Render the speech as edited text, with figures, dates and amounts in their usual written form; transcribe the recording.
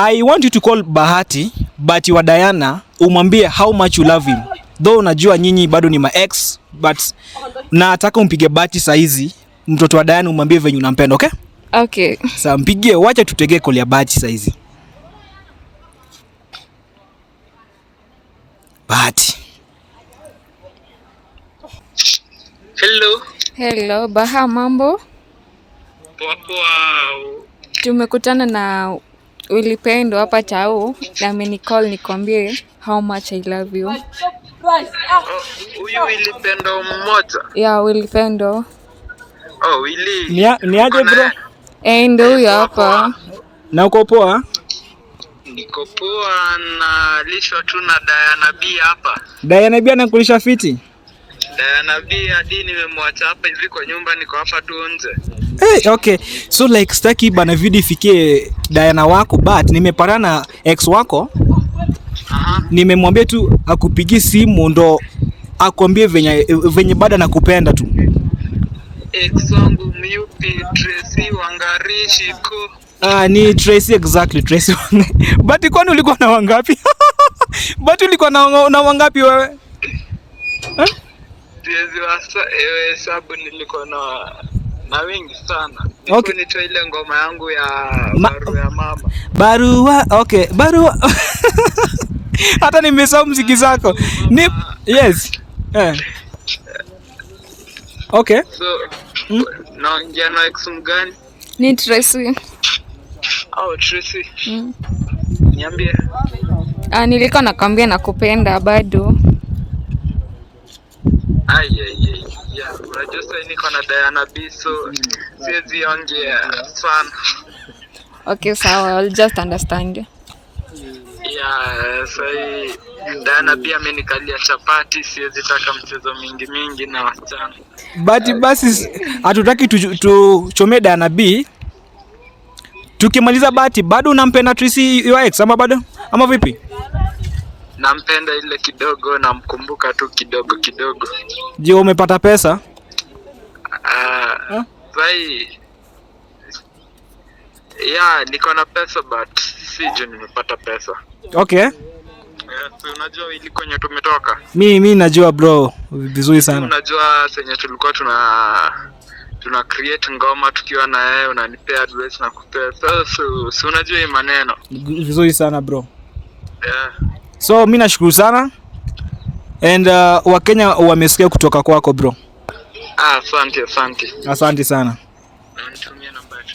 I want you to call Bahati but wa Diana umwambie how much you love him. Though unajua nyinyi bado ni ma ex but nataka umpige Bahati saa hizi. Mtoto wa Diana umwambie venye unampenda, okay? Okay. Sasa mpigie, wacha tutegee call ya Bahati saa hizi. Bahati. Hello. Hello, Baha, mambo? Poa poa. Tumekutana na Wilipendo hapa Chao na amenicall nikwambie how much I love you. Huyu Wilipendo mmoja? Yeah, Wilipendo. Oh, Willy. Ni aje bro? Ndio huyo hapa. Na uko poa? Niko poa na lisho tu na Diana B hapa. Diana B anakulisha fiti? Diana B hadi nimemwacha hapa hivi kwa nyumba, niko hapa tu nje. Hey, okay. So like staki bana video ifikie Diana wako but nimepatana na ex wako. Nimemwambia tu akupigie simu ndo akwambie venye bado nakupenda tu. Ex wangu myupi? Tracy Wangarishi ko. Ni Tracy, exactly Tracy. But kwani ulikuwa na wangapi? But ulikuwa na wangapi wewe? Sababu nilikuwa na wengi sana. Okay. Nitoa ile ngoma yangu ya barua ya mama. Barua, okay. Barua. Hata nimesahau muziki zako. Yes. Okay. So, naongea na ex mgani? Ni Tracy. Oh, Tracy. Niambie. Nilikuwa nakwambia nakupenda bado. Unajua sasa niko na Diana B so siwezi ongea sana. Okay, sawa. I'll just understand you. So Diana B amenikalia chapati, siwezi taka mchezo mingi na wasichana. But basi hatutaki tuchome Diana B. Tukimaliza Bahati bado unampenda Tracy your ex ama bado? Ama vipi? Nampenda ile kidogo, namkumbuka tu kidogo. Je, umepata pesa? Niko na pesa but sije nimepata pesa. Okay. So unajua ili kwenye tumetoka? Mimi najua bro, vizuri sana. Unajua senye tulikuwa tuna create ngoma tukiwa na yeye, unanipea advice na kupea. So unajua hii maneno. Vizuri sana bro. Yeah. So mimi nashukuru sana. And Wakenya wamesikia kutoka kwako bro. Asante. Asante sana. Nitumie namba yako.